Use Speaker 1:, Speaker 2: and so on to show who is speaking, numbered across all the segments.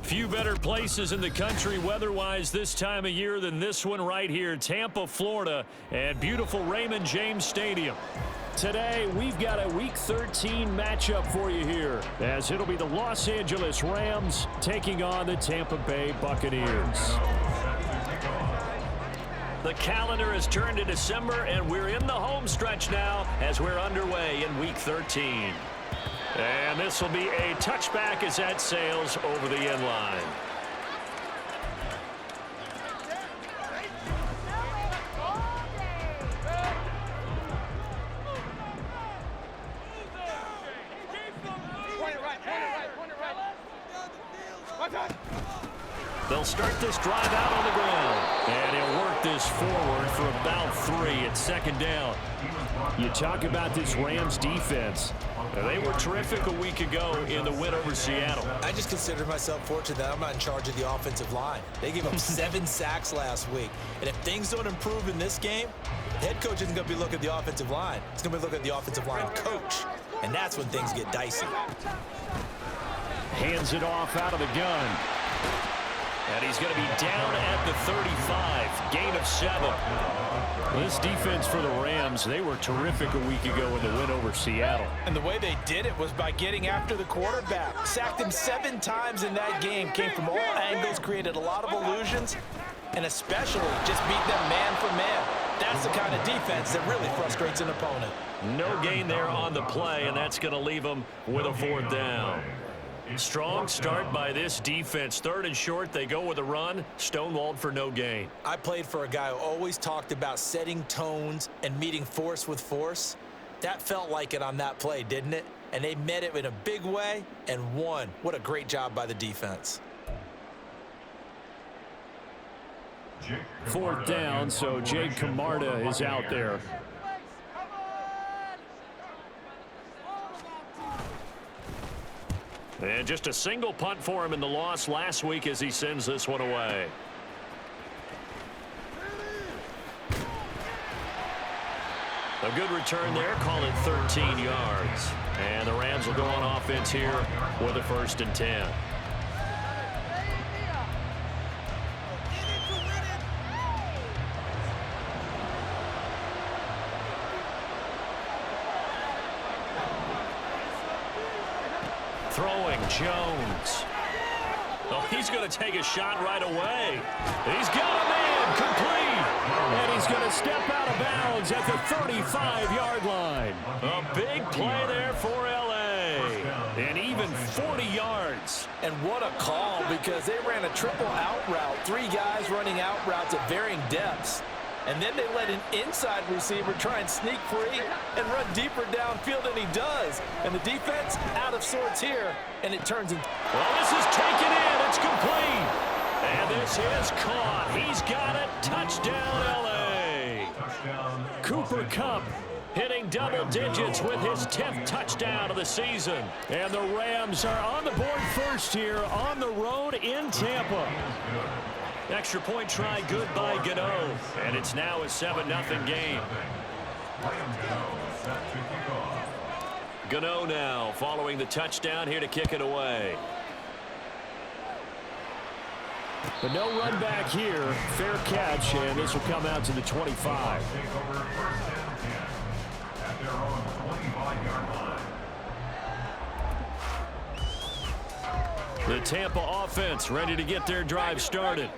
Speaker 1: Few better places in the country weather-wise this time of year than this one right here, Tampa, Florida, at beautiful Raymond James Stadium. Today, we've got a Week 13 matchup for you here, as it'll be the Los Angeles Rams taking on the Tampa Bay Buccaneers. The calendar has turned to December, and we're in the home stretch now as we're underway in Week 13. And this will be a touchback as that sails over the end line. They'll start this drive out on the ground. And he'll work this forward for about 3 at second down. You talk about this Rams defense. They were terrific a week ago in the win over Seattle.
Speaker 2: I just consider myself fortunate that I'm not in charge of the offensive line. They gave up 7 sacks last week. And if things don't improve in this game, the head coach isn't going to be looking at the offensive line. He's going to be looking at the offensive line coach. And that's when things get dicey.
Speaker 1: Hands it off out of the gun. And he's going to be down at the 35. Gain of 7. This defense for the Rams, they were terrific a week ago in the win over Seattle.
Speaker 3: And the way they did it was by getting after the quarterback. Sacked him 7 times in that game. Came from all angles, created a lot of illusions, and especially just beat them man for man. That's the kind of defense that really frustrates an opponent.
Speaker 1: No gain there on the play, and that's going to leave them with a 4th down. Strong start by this defense. 3rd and short, they go with a run. Stonewalled for no gain.
Speaker 2: I played for a guy who always talked about setting tones and meeting force with force. That felt like it on that play, didn't it? And they met it in a big way and won. What a great job by the defense.
Speaker 1: 4th down, so Jake Camarda is out there. And just a single punt for him in the loss last week as he sends this one away. A good return there, call it 13 yards. And the Rams will go on offense here with a 1st and 10. Throwing Jones. Oh, he's going to take a shot right away. He's got a man complete. And he's going to step out of bounds at the 35-yard line. A big play there for L.A. And even 40 yards.
Speaker 3: And what a call, because they ran a triple out route. 3 guys running out routes at varying depths. And then they let an inside receiver try and sneak free and run deeper downfield, and he does. And the defense out of sorts here, and it turns in.
Speaker 1: Well, this is taken in. It's complete. And this is caught. He's got it. Touchdown, L.A. Cooper Kupp hitting double digits with his 10th touchdown of the season. And the Rams are on the board first here on the road in Tampa. Extra point try good by Gano. And it's now a 7-0 game. Gano now following the touchdown here to kick it away. But no run back here. Fair catch, and this will come out to the 25. The Tampa offense ready to get their drive started.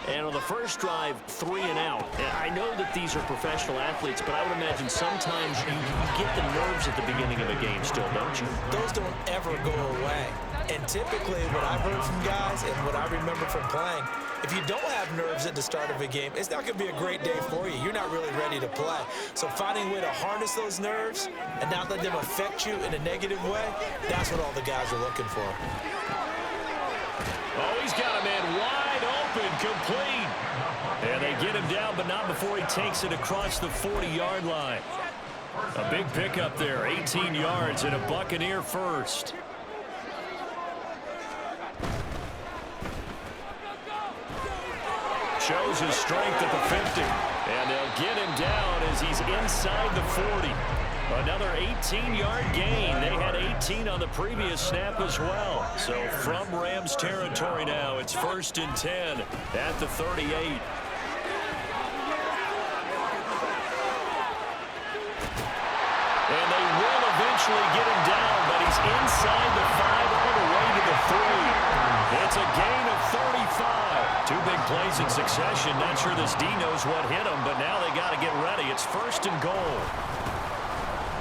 Speaker 1: And on the first drive, 3 and out. And I know that these are professional athletes, but I would imagine sometimes you get the nerves at the beginning of a game still, don't you?
Speaker 2: Those don't ever go away. And typically what I've heard from guys and what I remember from playing, if you don't have nerves at the start of a game, it's not going to be a great day for you. You're not really ready to play. So finding a way to harness those nerves and not let them affect you in a negative way, that's what all the guys are looking for.
Speaker 1: Oh, he's got a man wide open, complete. And they get him down, but not before he takes it across the 40-yard line. A big pickup there, 18 yards and a Buccaneer first. Shows his strength at the 50. And they'll get him down as he's inside the 40. Another 18-yard gain. They had 19 on the previous snap as well. So from Rams territory now, it's 1st and 10 at the 38. And they will eventually get him down, but he's inside the 5 all the way to the 3. It's a gain of 35. 2 big plays in succession. Not sure this D knows what hit him, but now they got to get ready. It's 1st and goal.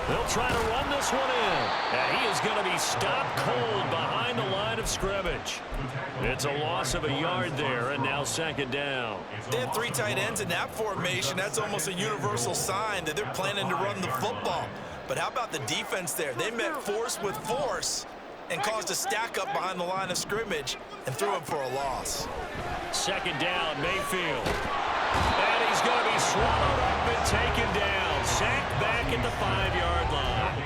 Speaker 1: They'll try to run this one in. And he is going to be stopped cold behind the line of scrimmage. It's a loss of a yard there, and now 2nd down.
Speaker 2: They have 3 tight ends in that formation. That's almost a universal sign that they're planning to run the football. But how about the defense there? They met force with force and caused a stack up behind the line of scrimmage and threw him for a loss.
Speaker 1: 2nd down, Mayfield. And he's going to be swallowed up and taken down. Sacked back at the 5-yard line.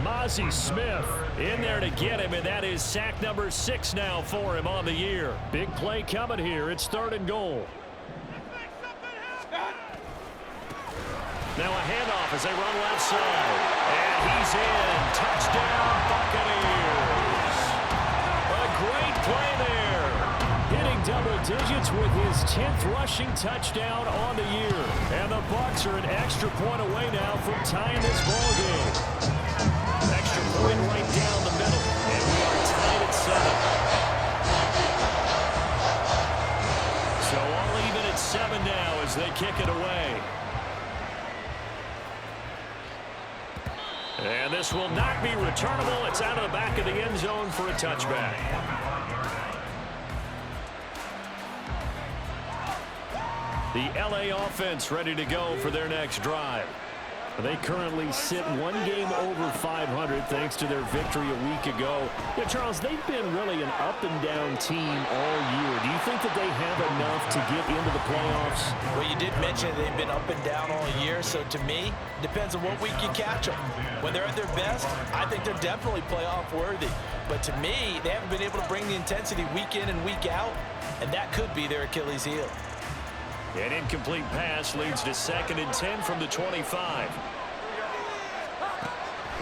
Speaker 1: Mozzie Smith in there to get him, and that is sack number 6 now for him on the year. Big play coming here. It's 3rd and goal. Now a handoff as they run left side. And he's in. Touchdown, Buccaneers. A great play there. Hitting double digits with his 10th rushing touchdown on the year. And the Bucs are an extra point away now from tying this ball game. Extra point right down the middle. And we are tied at 7. So all even at 7 now as they kick it away. And this will not be returnable. It's out of the back of the end zone for a touchback. The LA offense ready to go for their next drive. They currently sit 1 game over 500 thanks to their victory a week ago. Yeah, Charles, they've been really an up-and-down team all year. Do you think that they have enough to get into the playoffs?
Speaker 3: Well, you did mention they've been up and down all year, so to me, depends on what week you catch them. When they're at their best, I think they're definitely playoff worthy. But to me, they haven't been able to bring the intensity week in and week out, and that could be their Achilles heel.
Speaker 1: An incomplete pass leads to 2nd and 10 from the 25.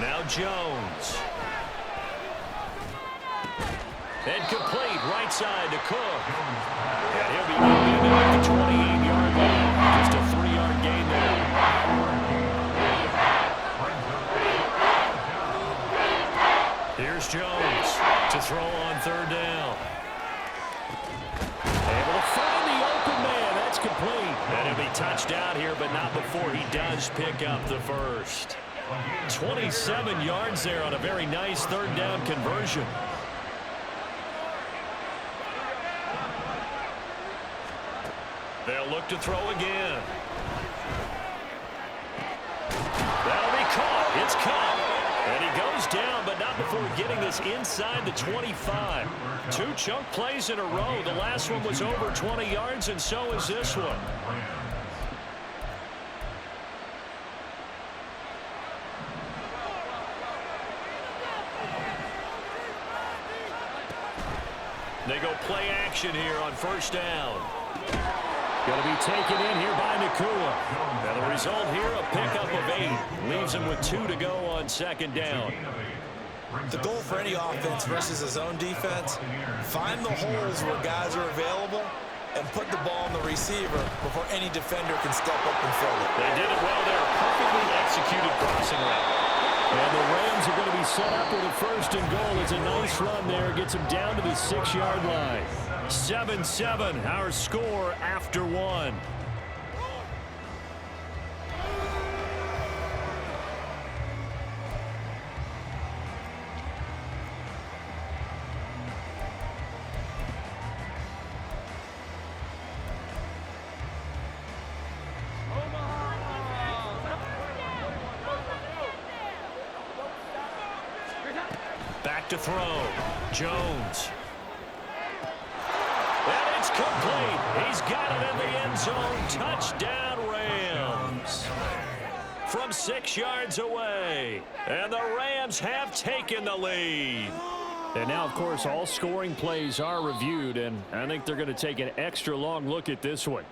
Speaker 1: Now Jones. And complete right side to Cook. And he'll be moving at the 28-yard line. Just a 3-yard gain there. Here's Jones to throw on 3rd down. Able to find the open man. That's complete. And he'll be touched out here, but not before he does pick up the 1st. 27 yards there on a very nice 3rd down conversion. They'll look to throw again. That'll be caught. It's caught. And he goes down, but not before getting this inside the 25. 2 chunk plays in a row. The last one was over 20 yards, and so is this one. They go play action here on 1st down. Going to be taken in here by Nakua. Now the result here, a pickup of 8. Leaves him with 2 to go on 2nd down.
Speaker 2: The goal for any offense versus his own defense, find the holes where guys are available and put the ball on the receiver before any defender can step up and fill it.
Speaker 1: They did it well there. Perfectly executed crossing route. And the Rams are going to be set up with a 1st and goal. It's a nice run there. Gets them down to the 6-yard line. 7-7, our score after 1. Back to throw. Jones. And it's complete. He's got it in the end zone. Touchdown, Rams. From 6 yards away. And the Rams have taken the lead. And now, of course, all scoring plays are reviewed, and I think they're going to take an extra long look at this one.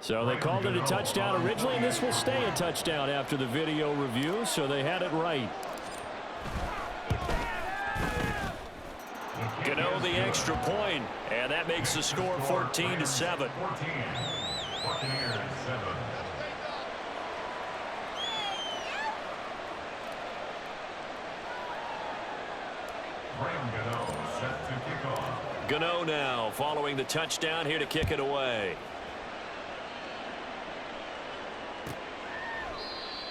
Speaker 1: So they called it a touchdown originally, and this will stay a touchdown after the video review, so they had it right. Gano the extra point, and that makes the score 14-7. Gano now following the touchdown here to kick it away.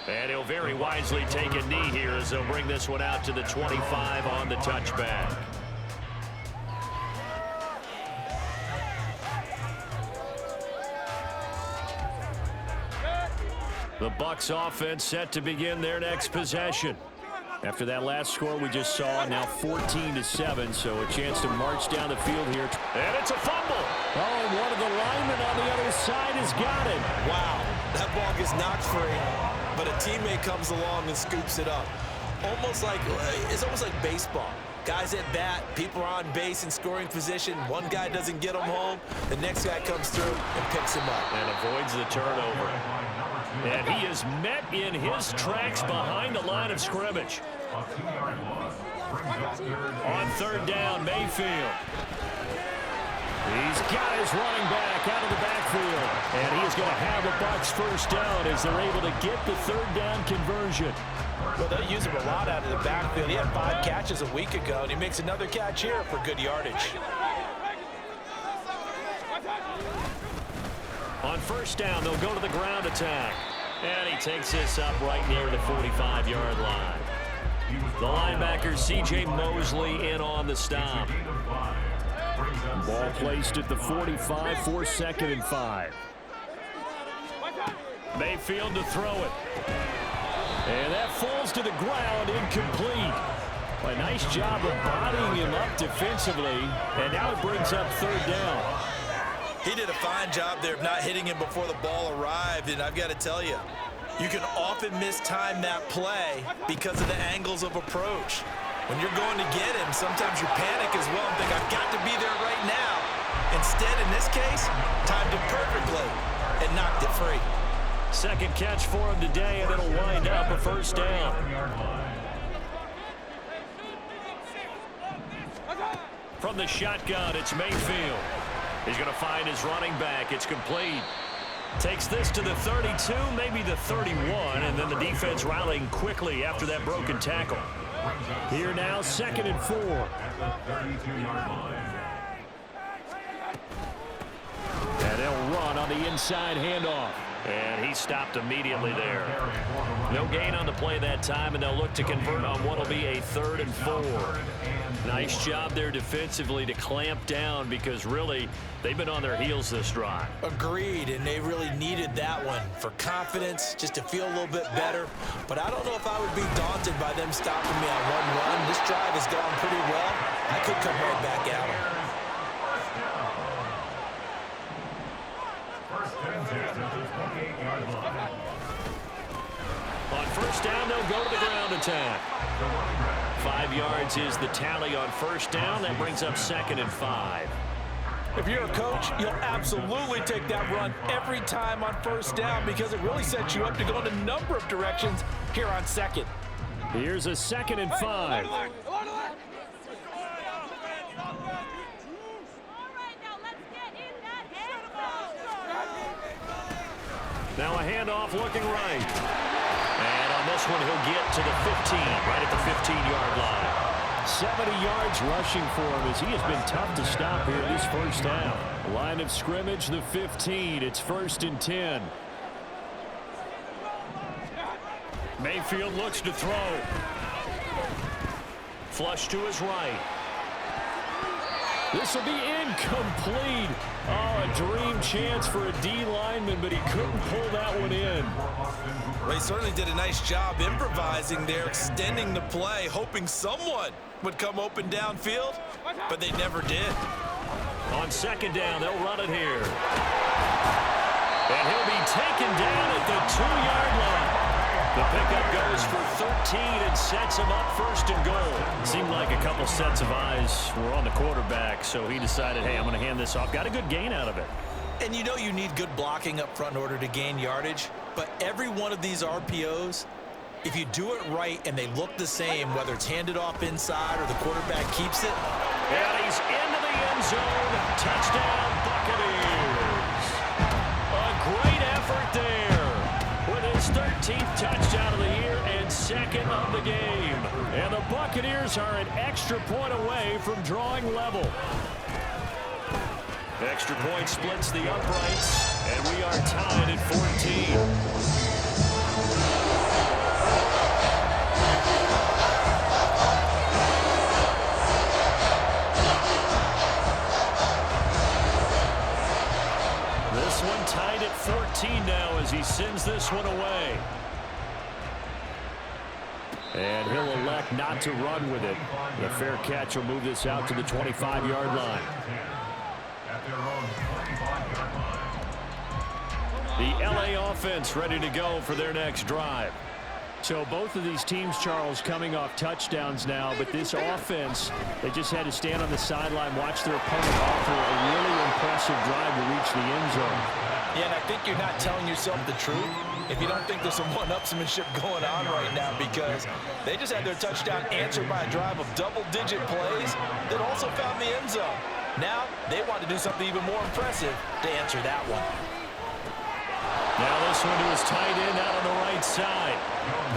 Speaker 1: And he'll very wisely take a knee here as they'll bring this one out to the 25 on the touchback. The Bucs offense set to begin their next possession. After that last score we just saw, now 14-7, so a chance to march down the field here. And it's a fumble. Oh, and one of the linemen on the other side has got it.
Speaker 2: Wow, that ball gets knocked free, but a teammate comes along and scoops it up. It's almost like baseball. Guys at bat, people are on base in scoring position. One guy doesn't get them home. The next guy comes through and picks him up.
Speaker 1: And avoids the turnover. And he is met in his tracks behind the line of scrimmage. On third down, Mayfield. He's got his running back out of the backfield. And he is going to have a Bucs first down as they're able to get the third down conversion.
Speaker 3: Well, they'll use him a lot out of the backfield. He had 5 catches a week ago, and he makes another catch here for good yardage.
Speaker 1: On first down, they'll go to the ground attack. And he takes this up right near the 45-yard line. The linebacker, C.J. Mosley, in on the stop. Ball placed at the 45 for 2nd and 5. Mayfield to throw it. And that falls to the ground, incomplete. A nice job of bodying him up defensively. And now it brings up third down.
Speaker 2: He did a fine job there of not hitting him before the ball arrived, and I've got to tell you, you can often mistime that play because of the angles of approach. When you're going to get him, sometimes you panic as well and think, I've got to be there right now. Instead, in this case, timed it perfectly and knocked it free.
Speaker 1: Second catch for him today, and it'll wind up a first down. From the shotgun, it's Mayfield. He's going to find his running back. It's complete. Takes this to the 32, maybe the 31, and then the defense rallying quickly after that broken tackle. Here now, 2nd and 4. And they'll run on the inside handoff. And he stopped immediately there. No gain on the play that time, and they'll look to convert on what will be a 3rd and 4. Nice job there defensively to clamp down because really they've been on their heels this drive.
Speaker 2: Agreed, and they really needed that one for confidence, just to feel a little bit better. But I don't know if I would be daunted by them stopping me on one run. This drive has gone pretty well. I could come right back at them.
Speaker 1: On first down, they'll go to the ground attack. 5 yards is the tally on first down. That brings up 2nd and 5.
Speaker 3: If you're a coach, you'll absolutely take that run every time on first down because it really sets you up to go in a number of directions here on 2nd.
Speaker 1: Here's a 2nd and 5. Now a handoff looking right. And on this one, he'll get to the 15, right at the 15-yard line. 70 yards rushing for him as he has been tough to stop here this first half. Line of scrimmage, the 15. It's 1st and 10. Mayfield looks to throw. Flush to his right. This will be incomplete. Oh, a dream chance for a D lineman, but he couldn't pull that one in.
Speaker 2: Well, he certainly did a nice job improvising there, extending the play, hoping someone would come open downfield, but they never did.
Speaker 1: On 2nd down, they'll run it here. And he'll be taken down at the 2-yard line. The pickup goes for 13 and sets him up 1st and goal. Seemed like a couple sets of eyes were on the quarterback, so he decided, hey, I'm going to hand this off. Got a good gain out of it.
Speaker 2: And you know you need good blocking up front in order to gain yardage, but every one of these RPOs, if you do it right and they look the same, whether it's handed off inside or the quarterback keeps it.
Speaker 1: And he's into the end zone. Touchdown, Buccaneers. A great effort there with his 13th touchdown of the year and second of the game. And the Buccaneers are an extra point away from drawing level. Extra point splits the uprights, and we are tied at 14. This one tied at 14 now as he sends this one away. And he'll elect not to run with it. The fair catch will move this out to the 25-yard line. The LA offense ready to go for their next drive. So both of these teams, Charles, coming off touchdowns now, but this offense, they just had to stand on the sideline, watch their opponent offer a really impressive drive to reach the end zone.
Speaker 3: Yeah, and I think you're not telling yourself the truth if you don't think there's some one-upsmanship going on right now, because they just had their touchdown answered by a drive of double-digit plays that also found the end zone. Now they want to do something even more impressive to answer that one.
Speaker 1: Now this one to his tight end out on the right side.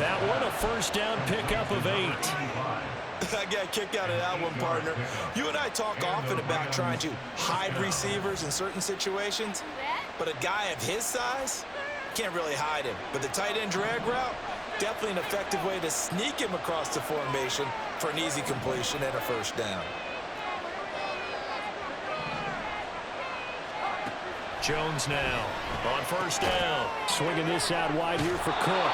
Speaker 1: That one a first down pickup of 8.
Speaker 2: I got a kick out of that one, partner. You and I talk often about trying to hide receivers in certain situations, but a guy of his size can't really hide him. But the tight end drag route, definitely an effective way to sneak him across the formation for an easy completion and a first down.
Speaker 1: Jones now on first down. Swinging this out wide here for Cook.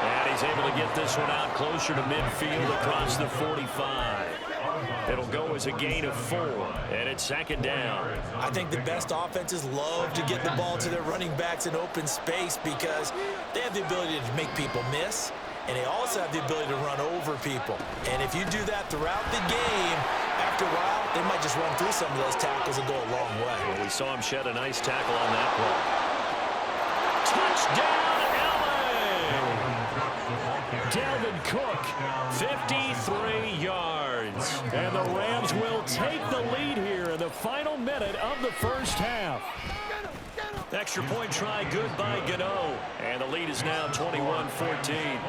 Speaker 1: And he's able to get this one out closer to midfield across the 45. It'll go as a gain of 4, and it's second down.
Speaker 2: I think the best offenses love to get the ball to their running backs in open space because they have the ability to make people miss, and they also have the ability to run over people. And if you do that throughout the game, after a while, they might just run through some of those tackles and go a long way.
Speaker 1: Well, we saw him shed a nice tackle on that play. Touchdown, LA! Dalvin Cook, 53 yards. And the Rams will take the lead here in the final minute of the first half. Extra point try good by Gano. And the lead is now 21-14.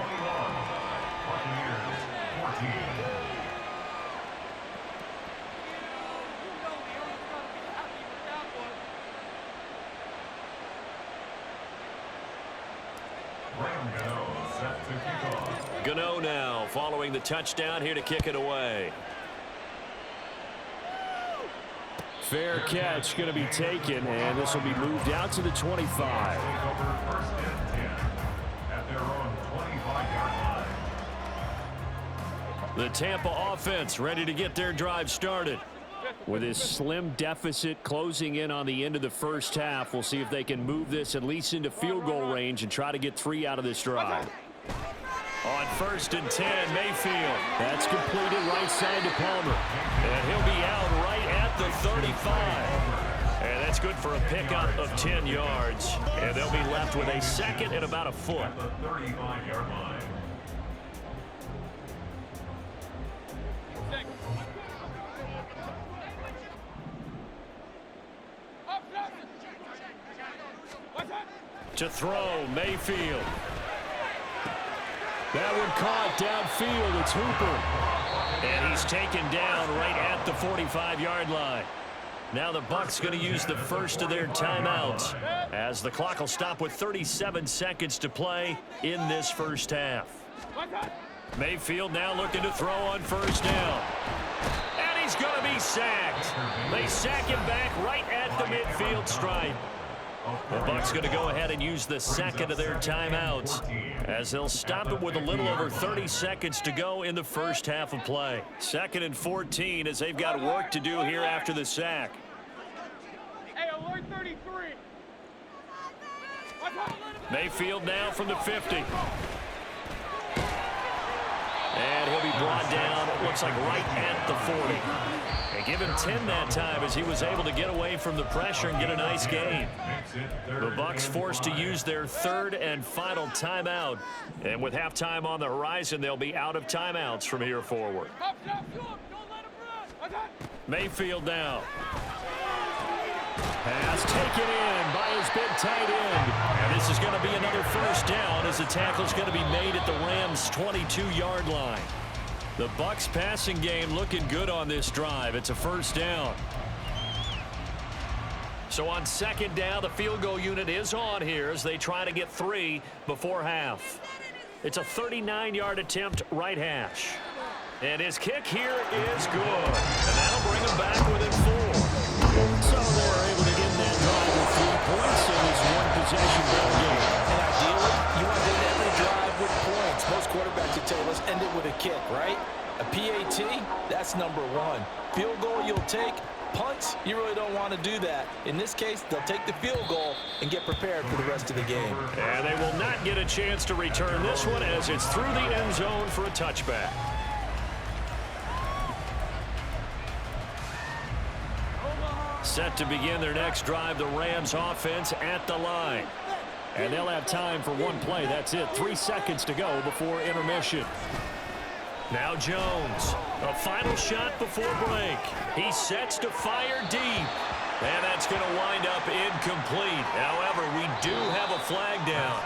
Speaker 1: Gano now following the touchdown here to kick it away. Fair catch going to be taken, and this will be moved out to the 25. The Tampa offense ready to get their drive started. With this slim deficit closing in on the end of the first half, we'll see if they can move this at least into field goal range and try to get 3 out of this drive. On 1st and 10, Mayfield. That's completed right side to Palmer. And he'll be out right at the 35. And that's good for a pickup of 10 yards. And they'll be left with a second and about a foot. To throw, Mayfield. That one caught downfield. It's Hooper. And he's taken down right at the 45-yard line. Now the Bucs going to use the first of their timeouts as the clock will stop with 37 seconds to play in this first half. Mayfield now looking to throw on first down. And he's going to be sacked. They sack him back right at the midfield stripe. The Bucs going to go ahead and use the second of their timeouts as they'll stop it with a little over 30 seconds to go in the first half of play. 2nd and 14 as they've got work to do here after the sack.
Speaker 4: Hey, alert 33.
Speaker 1: Mayfield now from the 50. And he'll be brought down, it looks like right at the 40. And give him 10 that time as he was able to get away from the pressure and get a nice gain. The Bucs forced to use their third and final timeout. And with halftime on the horizon, they'll be out of timeouts from here forward. Mayfield now. Pass taken in by his big tight end. And this is going to be another first down as the tackle's going to be made at the Rams' 22-yard line. The Bucs passing game looking good on this drive. It's a first down. So on second down, the field goal unit is on here as they try to get 3 before half. It's a 39-yard attempt right hash. And his kick here is good. And that'll bring him back within 4. So they're able to get that drive with 3 points in this one-possession ball game.
Speaker 3: And ideally, you want to end every drive with points. Most quarterbacks would tell you, let's end it with a kick, right? A PAT, that's number 1. Field goal you'll take. Punts, you really don't want to do that. In this case, they'll take the field goal and get prepared for the rest of the game.
Speaker 1: And they will not get a chance to return this one as it's through the end zone for a touchback. Set to begin their next drive, the Rams offense at the line. And they'll have time for one play. That's it. 3 seconds to go before intermission. Now Jones, a final shot before break. He sets to fire deep. And that's going to wind up incomplete. However, we do have a flag down.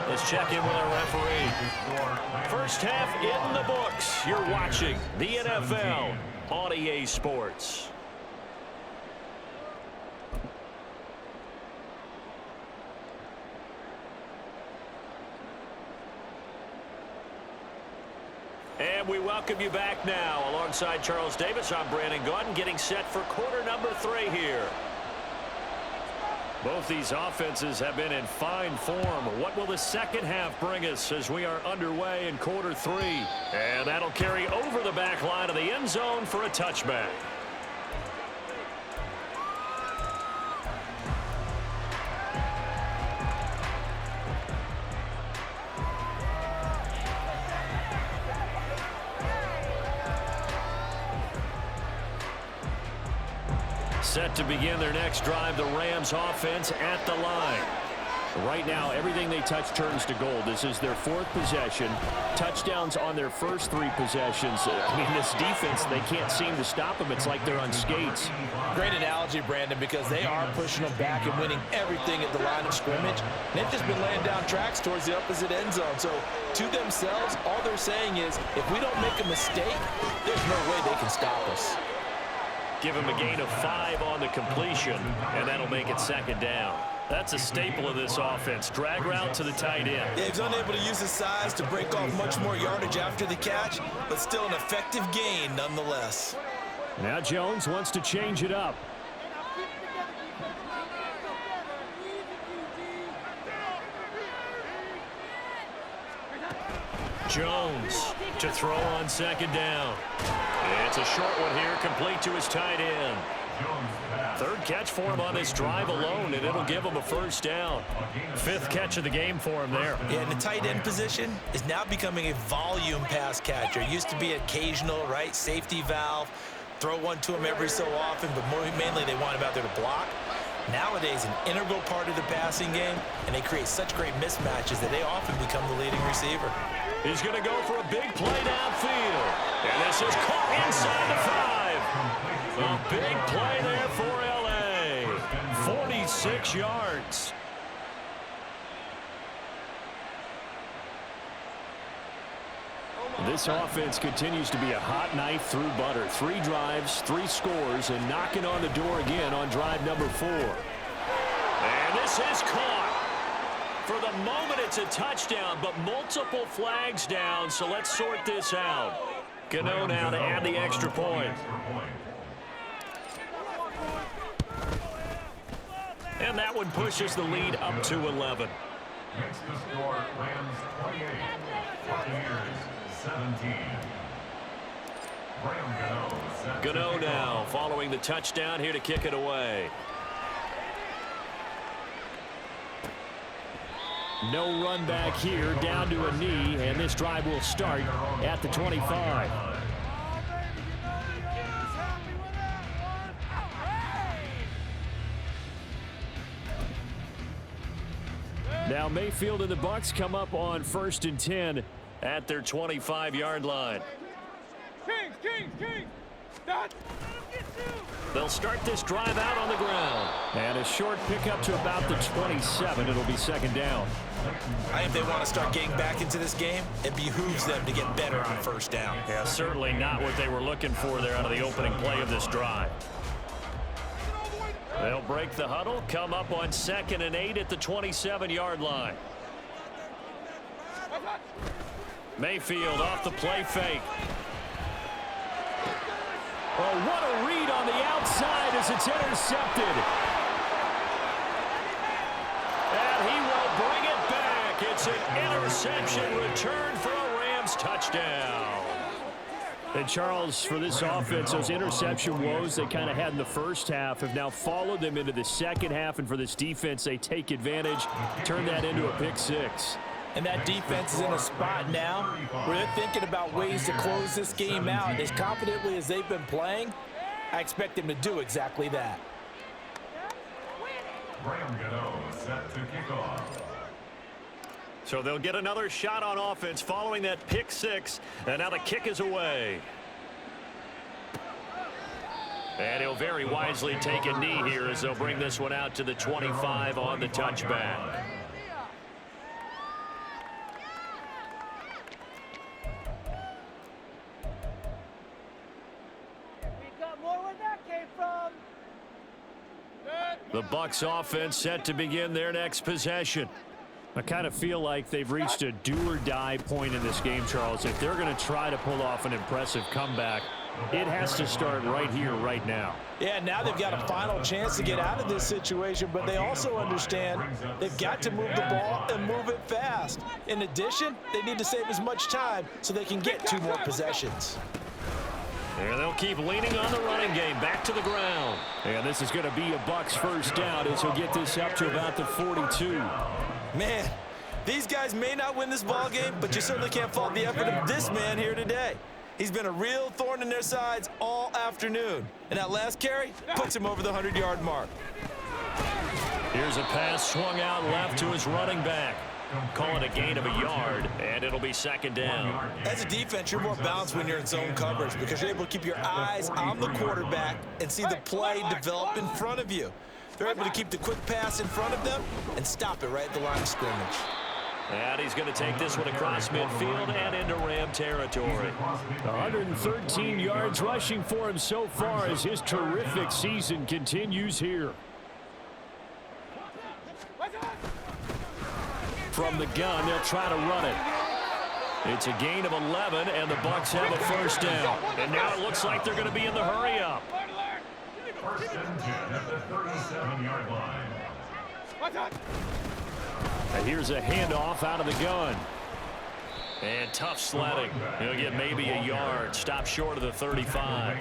Speaker 1: Let's check in with our referee. First half in the books. You're watching the NFL on EA Sports. And we welcome you back now. Alongside Charles Davis, I'm Brandon Gordon, getting set for quarter number 3 here. Both these offenses have been in fine form. What will the second half bring us as we are underway in quarter 3? And that'll carry over the back line of the end zone for a touchback. Set to begin their next drive, the Rams offense at the line. Right now, everything they touch turns to gold. This is their 4th possession. Touchdowns on their first 3 possessions. I mean, this defense, they can't seem to stop them. It's like they're on skates.
Speaker 3: Great analogy, Brandon, because they are pushing them back and winning everything at the line of scrimmage. They've just been laying down tracks towards the opposite end zone. So to themselves, all they're saying is, if we don't make a mistake, there's no way they can stop us.
Speaker 1: Give him a gain of 5 on the completion, and that'll make it second down. That's a staple of this offense. Drag route to the tight end.
Speaker 2: Yeah, he's unable to use his size to break off much more yardage after the catch, but still an effective gain nonetheless.
Speaker 1: Now Jones wants to change it up. Jones to throw on second down. It's a short one here, complete to his tight end. 3rd catch for him on this drive alone, and it'll give him a first down. 5th catch of the game for him there.
Speaker 2: Yeah, and the tight end position is now becoming a volume pass catcher. It used to be occasional, right, safety valve, throw one to him every so often, but mainly they want him out there to block. Nowadays, an integral part of the passing game, and they create such great mismatches that they often become the leading receiver.
Speaker 1: He's going to go for a big play downfield. And this is caught inside the 5. A big play there for L.A. 46 yards. This offense continues to be a hot knife through butter. 3 drives, 3 scores, and knocking on the door again on drive number 4. And this is caught. For the moment, it's a touchdown, but multiple flags down, so let's sort this out. Gano now to add the extra point. And that one pushes the lead up to 11.
Speaker 5: Next to score, Rams 28, Buccaneers 17.
Speaker 1: Gano now following the touchdown here to kick it away. No run back here, down to a knee, and this drive will start at the 25. Now Mayfield and the Bucs come up on 1st and 10 at their 25-yard line.
Speaker 4: Kings!
Speaker 1: They'll start this drive out on the ground. And a short pickup to about the 27. It'll be 2nd down.
Speaker 2: I think they want to start getting back into this game. It behooves them to get better on 1st down.
Speaker 1: Yeah, certainly not what they were looking for there out of the opening play of this drive. They'll break the huddle, come up on 2nd and 8 at the 27-yard line. Mayfield off the play fake. Oh, what a read on the outside as it's intercepted. And he will bring it back. It's an interception return for a Rams touchdown. And Charles, for this offense, those interception woes they kind of had in the first half have now followed them into the second half. And for this defense, they take advantage, turn that into a pick 6.
Speaker 3: And that defense is in a spot now where they're thinking about ways to close this game out. As confidently as they've been playing, I expect them to do exactly that.
Speaker 5: Set to kick off.
Speaker 1: So they'll get another shot on offense following that pick 6. And now the kick is away. And he'll very wisely take a knee here as they'll bring this one out to the 25 on the touchback. The Bucs offense set to begin their next possession. I kind of feel like they've reached a do-or-die point in this game, Charles. If they're going to try to pull off an impressive comeback, it has to start right here, right now.
Speaker 3: Yeah, now they've got a final chance to get out of this situation, but they also understand they've got to move the ball and move it fast. In addition, they need to save as much time so they can get 2 more possessions.
Speaker 1: And they'll keep leaning on the running game, back to the ground. And this is going to be a Bucs 1st down as he'll get this up to about the 42.
Speaker 2: Man, these guys may not win this ball game, but you certainly can't fault the effort of this man here today. He's been a real thorn in their sides all afternoon. And that last carry puts him over the 100-yard mark.
Speaker 1: Here's a pass swung out left to his running back. Call it a gain of a yard, and it'll be 2nd down.
Speaker 2: As a defense, you're more balanced when you're in zone coverage because you're able to keep your eyes on the quarterback and see the play develop in front of you. They're able to keep the quick pass in front of them and stop it right at the line of scrimmage.
Speaker 1: And he's going to take this one across midfield and into Ram territory. 113 yards rushing for him so far as his terrific season continues here. From the gun, they'll try to run it. It's a gain of 11, and the Bucs have a 1st down. And now it looks like they're going to be in the hurry-up.
Speaker 5: 1st and 10 at the 37-yard line.
Speaker 1: And here's a handoff out of the gun. And tough sledding. He'll get maybe a yard. Stop short of the 35.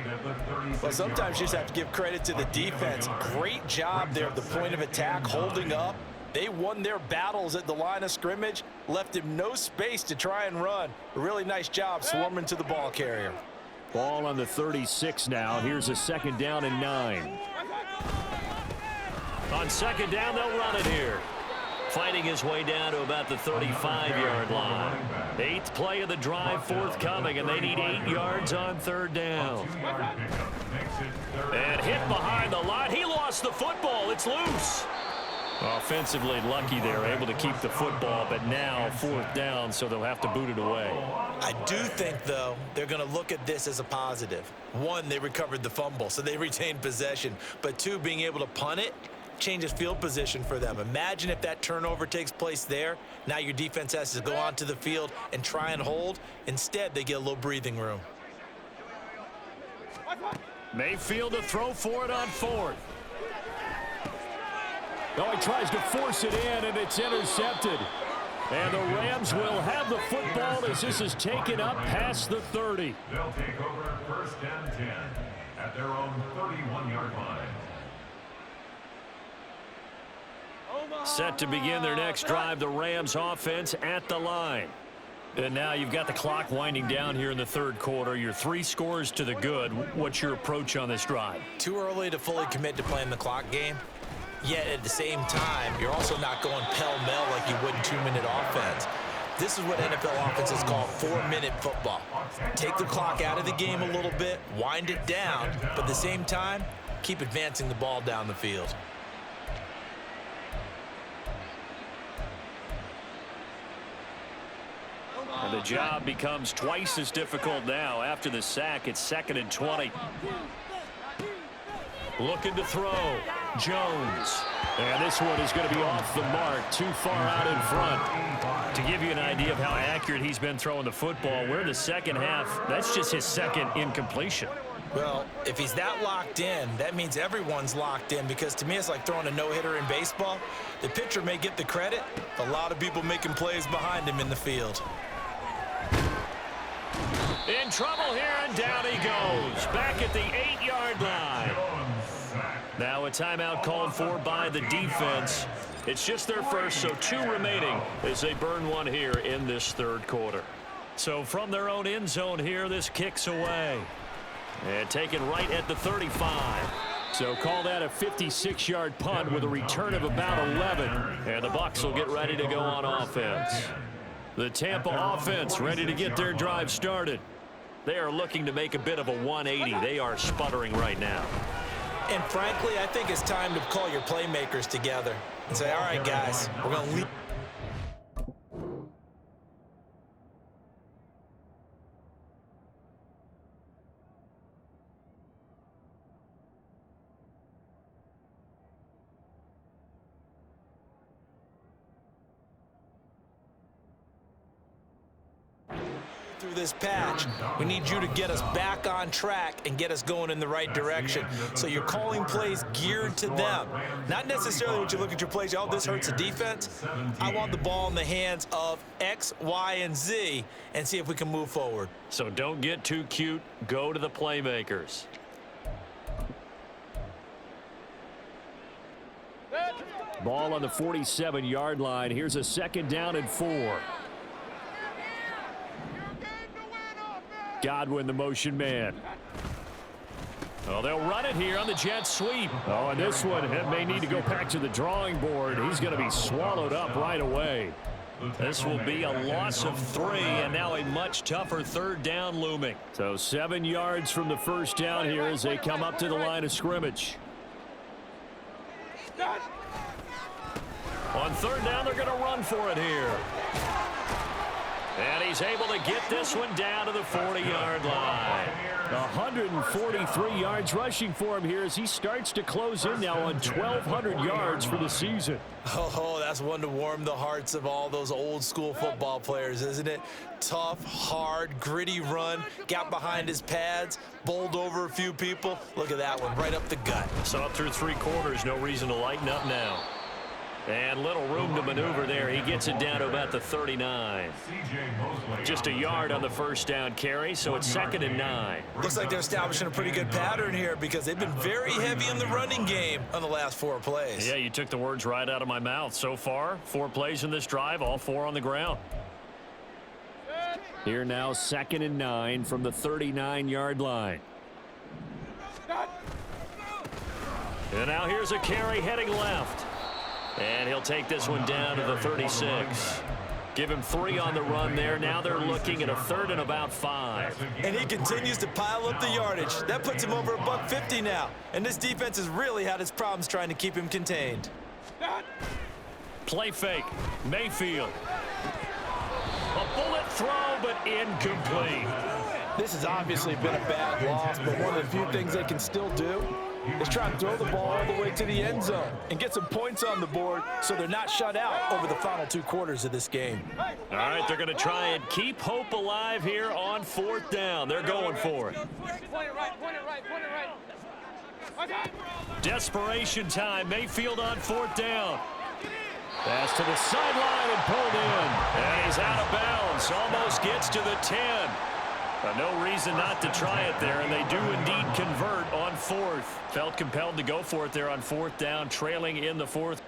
Speaker 3: Well, sometimes you just have to give credit to the defense. Great job there at the point of attack, holding up. They won their battles at the line of scrimmage, left him no space to try and run. A really nice job swarming to the ball carrier.
Speaker 1: Ball on the 36 now. Here's a 2nd down and 9. On 2nd down, they'll run it here. Fighting his way down to about the 35-yard line. 8th play of the drive forthcoming, and they need 8 yards on 3rd down. And hit behind the line. He lost the football. It's loose. Offensively lucky they're able to keep the football, but now 4th down, so they'll have to boot it away.
Speaker 2: I do think, though, they're going to look at this as a positive. 1, they recovered the fumble, so they retained possession. But 2, being able to punt it changes field position for them. Imagine if that turnover takes place there. Now your defense has to go onto the field and try and hold. Instead, they get a little breathing room.
Speaker 1: Mayfield to throw for it on 4th. Oh, he tries to force it in, and it's intercepted. And the Rams will have the football as this is taken up past the 30.
Speaker 5: They'll take over 1st and 10 at their own 31-yard line.
Speaker 1: Set to begin their next drive, the Rams offense at the line. And now you've got the clock winding down here in the third quarter. You're 3 scores to the good. What's your approach on this drive?
Speaker 2: Too early to fully commit to playing the clock game. Yet at the same time, you're also not going pell-mell like you would in 2-minute offense. This is what NFL offenses call 4-minute football. Take the clock out of the game a little bit, wind it down, but at the same time, keep advancing the ball down the field.
Speaker 1: And the job becomes twice as difficult now. After the sack, it's 2nd and 20. Looking to throw. Jones. And this one is going to be off the mark. Too far out in front. To give you an idea of how accurate he's been throwing the football, we're in the second half. That's just his second incompletion.
Speaker 2: Well, if he's that locked in, that means everyone's locked in, because to me it's like throwing a no-hitter in baseball. The pitcher may get the credit, a lot of people making plays behind him in the field.
Speaker 1: In trouble here, and down he goes. Back at the 8-yard line. Now a timeout called for by the defense. It's just their first, so 2 remaining as they burn one here in this third quarter. So from their own end zone here, this kicks away. And taken right at the 35. So call that a 56-yard punt with a return of about 11. And the Bucs will get ready to go on offense. The Tampa offense ready to get their drive started. They are looking to make a bit of a 180. They are sputtering right now.
Speaker 2: And frankly, I think it's time to call your playmakers together and say, all right, guys, we're going to leave. Through this patch, we need you to get us back on track and get us going in the right direction. So you're calling plays geared to them. Not necessarily what you look at your plays, oh, this hurts the defense. I want the ball in the hands of X, Y, and Z and see if we can move forward.
Speaker 1: So don't get too cute. Go to the playmakers. Ball on the 47-yard line. Here's a 2nd down and 4. Godwin, the motion man. Oh, they'll run it here on the jet sweep. Oh, and this one may need to go back to the drawing board. He's going to be swallowed up right away. This will be a loss of 3, and now a much tougher 3rd down looming. So 7 yards from the first down here as they come up to the line of scrimmage. On 3rd down, they're going to run for it here. And he's able to get this one down to the 40-yard line. 143 yards rushing for him here as he starts to close in now on 1,200 yards for the season.
Speaker 2: Oh, that's one to warm the hearts of all those old-school football players, isn't it? Tough, hard, gritty run, got behind his pads, bowled over a few people. Look at that one, right up the gut.
Speaker 1: So up through 3 quarters, no reason to lighten up now. And little room to maneuver there. He gets it down to about the 39. Just a yard on the first down carry, so it's 2nd and 9.
Speaker 2: Looks like they're establishing a pretty good pattern here because they've been very heavy in the running game on the last 4 plays.
Speaker 1: Yeah, you took the words right out of my mouth. So far, 4 plays in this drive, all 4 on the ground. Here now, 2nd and 9 from the 39-yard line. And now here's a carry heading left. And he'll take this one down to the 36. Give him 3 on the run there. Now they're looking at a 3rd and about 5.
Speaker 2: And he continues to pile up the yardage. That puts him over $150 now. And this defense has really had its problems trying to keep him contained.
Speaker 1: Play fake. Mayfield. A bullet throw, but incomplete.
Speaker 3: This has obviously been a bad loss, but one of the few things they can still do is try and throw the ball all the way to the end zone and get some points on the board so they're not shut out over the final 2 quarters of this game.
Speaker 1: All right, they're going to try and keep hope alive here on 4th down. They're going for it. Desperation time. Mayfield on 4th down. Pass to the sideline and pulled in. And he's out of bounds. Almost gets to the 10. No reason not to try it there, and they do indeed convert on 4th. Felt compelled to go for it there on 4th down, trailing in the 4th.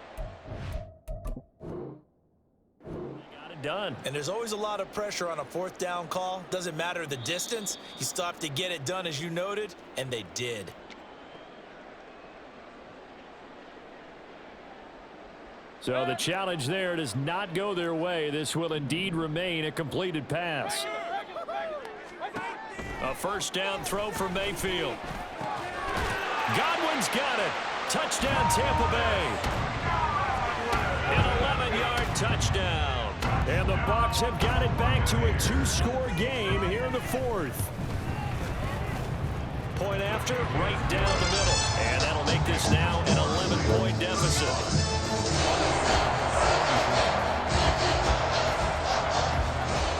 Speaker 1: it done.
Speaker 2: And there's always a lot of pressure on a fourth down call. Doesn't matter the distance. You still have to get it done, as you noted, and they did.
Speaker 1: So the challenge there does not go their way. This will indeed remain a completed pass. A first down throw for Mayfield. Godwin's got it. Touchdown, Tampa Bay. An 11-yard touchdown. And the Bucs have got it back to a 2-score game here in the fourth. Point after, right down the middle. And that'll make this now an 11-point deficit.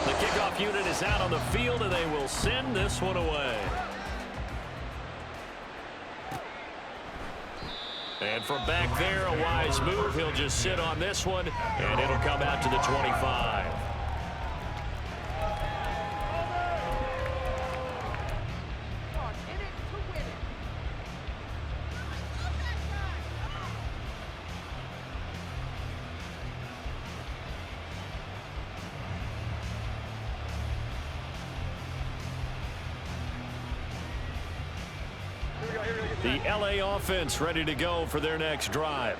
Speaker 1: The kickoff unit is out on the field, and they will send this one away. And from back there, a wise move. He'll just sit on this one, and it'll come out to the 25. The LA offense ready to go for their next drive.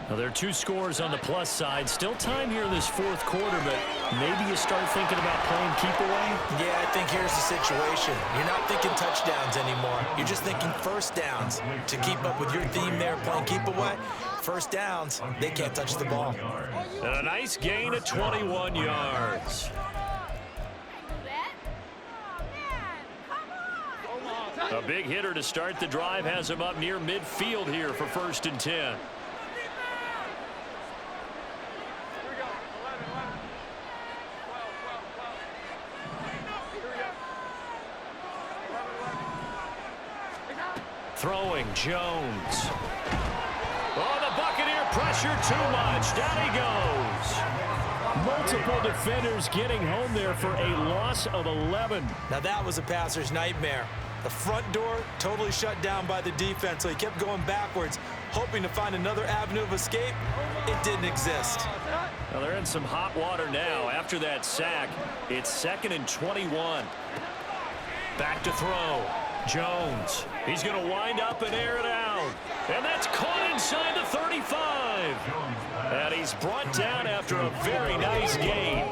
Speaker 1: Now, there are 2 scores on the plus side. Still time here in this fourth quarter, but maybe you start thinking about playing keep away?
Speaker 2: Yeah, I think here's the situation. You're not thinking touchdowns anymore. You're just thinking first downs. To keep up with your theme there, playing keep away, first downs, they can't touch the ball.
Speaker 1: And a nice gain of 21 yards. A big hitter to start the drive has him up near midfield here for 1st and 10. Throwing Jones. Oh, the Buccaneer pressure too much. Down he goes. Multiple defenders getting home there for a loss of 11.
Speaker 2: Now that was a passer's nightmare. The front door totally shut down by the defense, so he kept going backwards, hoping to find another avenue of escape. It didn't exist.
Speaker 1: Well, they're in some hot water now. After that sack, it's 2nd and 21. Back to throw. Jones. He's going to wind up and air it out. And that's caught inside the 35. And he's brought down after a very nice gain.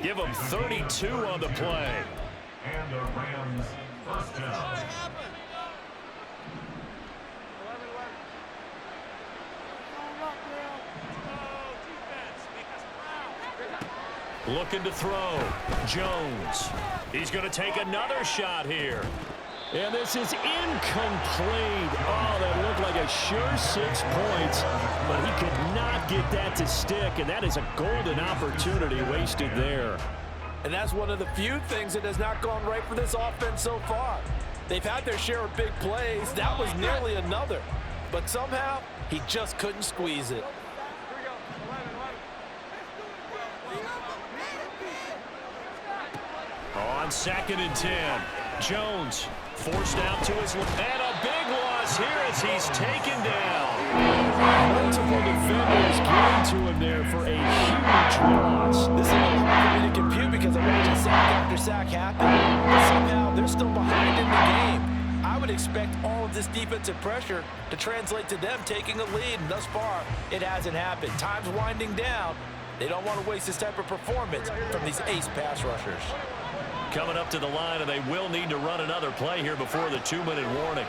Speaker 1: Give him 32 on the play.
Speaker 5: And the Rams first down.
Speaker 1: Looking to throw. Jones. He's going to take another shot here. And this is incomplete. Oh, that looked like a sure 6 points, but he could not get that to stick, and that is a golden opportunity wasted there.
Speaker 3: And that's one of the few things that has not gone right for this offense so far. They've had their share of big plays. That was nearly another. But somehow, he just couldn't squeeze it.
Speaker 1: On 2nd and 10, Jones forced out to his left. And a big loss here as he's taken down. Multiple defenders getting to him there for a huge loss.
Speaker 3: This is a little hard for me to compute because I'm watching sack after sack happen. But somehow they're still behind in the game. I would expect all of this defensive pressure to translate to them taking a lead. And thus far, it hasn't happened. Time's winding down. They don't want to waste this type of performance from these ace pass rushers.
Speaker 1: Coming up to the line, and they will need to run another play here before the 2-minute warning.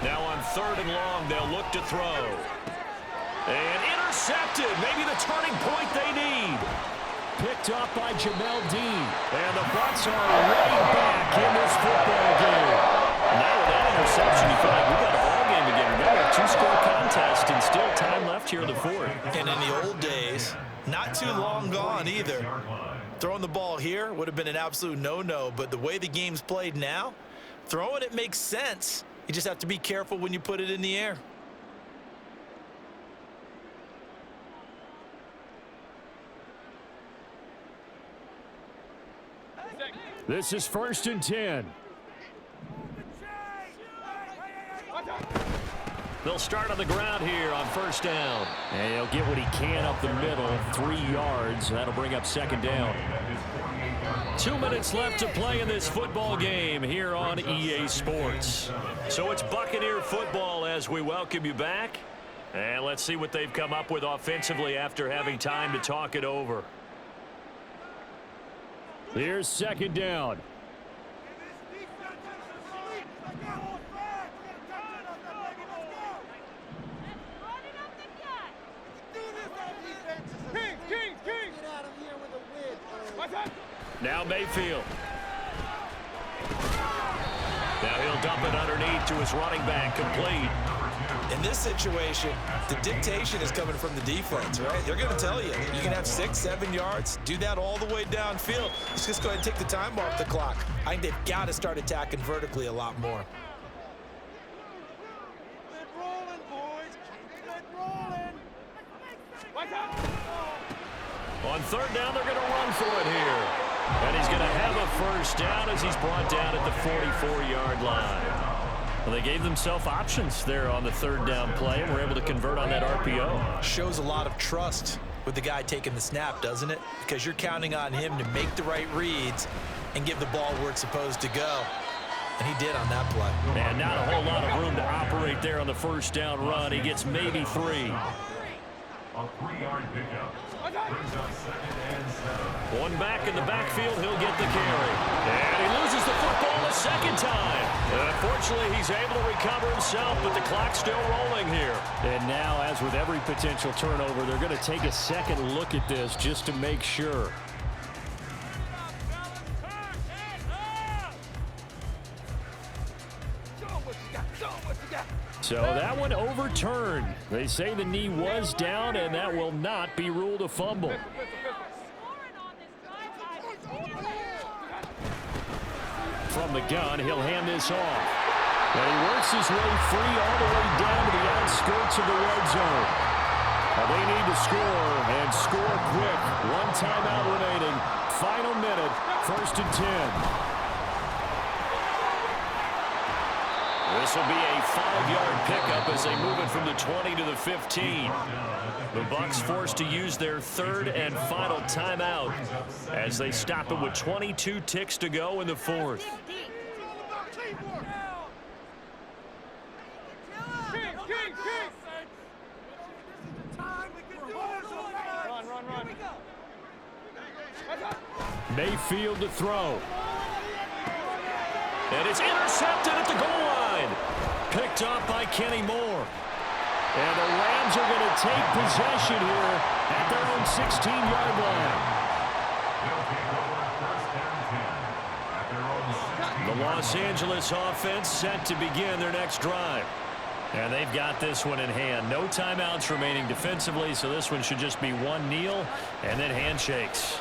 Speaker 1: Now on 3rd and long, they'll look to throw. And intercepted. Maybe the turning point they need. Picked up by Jamel Dean. And the Bucs are right back in this football game. Now with that interception, you feel like we've got a ball game again. Remember, a 2-score contest and still time left here in the fourth.
Speaker 2: And in the old days, not too long gone either. Throwing the ball here would have been an absolute no-no, but the way the game's played now, throwing it makes sense. You just have to be careful when you put it in the air.
Speaker 1: This is 1st and 10. They'll start on the ground here on first down.
Speaker 6: And he'll get what he can up the middle, 3 yards. That'll bring up second down.
Speaker 1: 2 minutes left to play in this football game here on EA Sports. So it's Buccaneer football as we welcome you back. And let's see what they've come up with offensively after having time to talk it over.
Speaker 6: Here's second down.
Speaker 1: Now Mayfield. Now he'll dump it underneath to his running back, complete.
Speaker 2: In this situation, the dictation is coming from the defense, right? They're going to tell you, you can have 6, 7 yards, do that all the way downfield. Let's just go ahead and take the time off the clock. I think they've got to start attacking vertically a lot more.
Speaker 4: Keep it rolling, boys. Keep it rolling.
Speaker 1: On third down, they're going to run for it here. And he's going to have a first down as he's brought down at the 44-yard line.
Speaker 6: Well, they gave themselves options there on the third down play and were able to convert on that RPO.
Speaker 2: Shows a lot of trust with the guy taking the snap, doesn't it? Because you're counting on him to make the right reads and give the ball where it's supposed to go. And he did on that play.
Speaker 1: And not a whole lot of room to operate there on the first down run. He gets maybe 3.
Speaker 5: A 3-yard pickup. Brings up 2nd and 7.
Speaker 1: One back in the backfield, he'll get the carry. And he loses the football a second time. Unfortunately, he's able to recover himself, but the clock's still rolling here.
Speaker 6: And now, as with every potential turnover, they're going to take a second look at this just to make sure. So that one overturned. They say the knee was down, and that will not be ruled a fumble. From the gun, he'll hand this off. And he works his way free all the way down to the outskirts of the red zone. They need to score, and score quick. 1 timeout remaining. Final minute, 1st and 10.
Speaker 1: This will be a 5-yard pickup as they move it from the 20 to the 15. The Bucs forced to use their 3rd and final timeout as they stop it with 22 ticks to go in the 4th.
Speaker 6: Mayfield to throw.
Speaker 1: And it's intercepted at the goal line. Picked up by Kenny Moore.
Speaker 6: And the Rams are going to take possession here at their own 16-yard line.
Speaker 1: The Los Angeles offense set to begin their next drive.
Speaker 6: And they've got this one in hand. No timeouts remaining defensively, so this one should just be one kneel and then handshakes.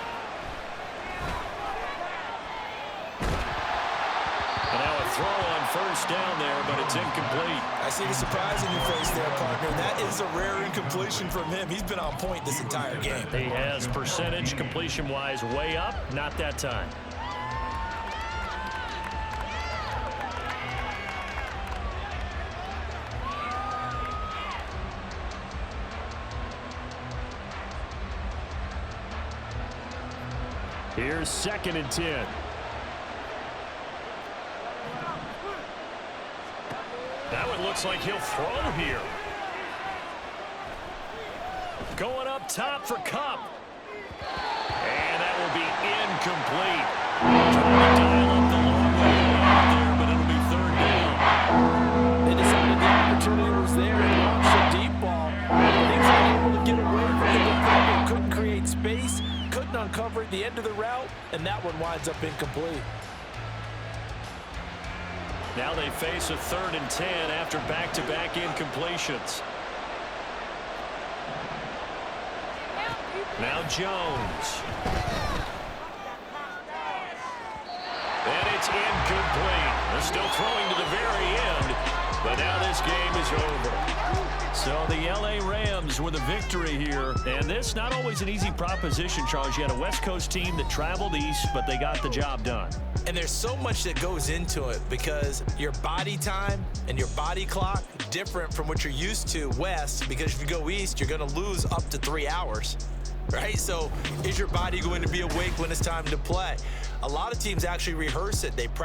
Speaker 1: And now a throw on first down there, but it's incomplete.
Speaker 2: I see the surprise in your face there, partner. That is a rare incompletion from him. He's been on point this entire game.
Speaker 1: He has percentage completion-wise way up, not that time.
Speaker 6: Here's 2nd and 10.
Speaker 1: That one looks like he'll throw here. Going up top for Kupp. And that will be incomplete. Trying to dial up the long way out there, but it'll be 3rd down.
Speaker 3: They decided the opportunity was there and launched a deep ball. Things were able to get away from the defender. Couldn't create space, couldn't uncover at the end of the route, and that one winds up incomplete.
Speaker 1: Now they face a 3rd and 10 after back-to-back incompletions. Now Jones. And it's incomplete. They're still throwing to the very end, but now this game is over. So the LA Rams with a victory here. And this not always an easy proposition, Charles. You had a West Coast team that traveled east, but they got the job done.
Speaker 2: And there's so much that goes into it because your body time and your body clock different from what you're used to west, because if you go east, you're going to lose up to 3 hours, right? So is your body going to be awake when it's time to play? A lot of teams actually rehearse it. They practice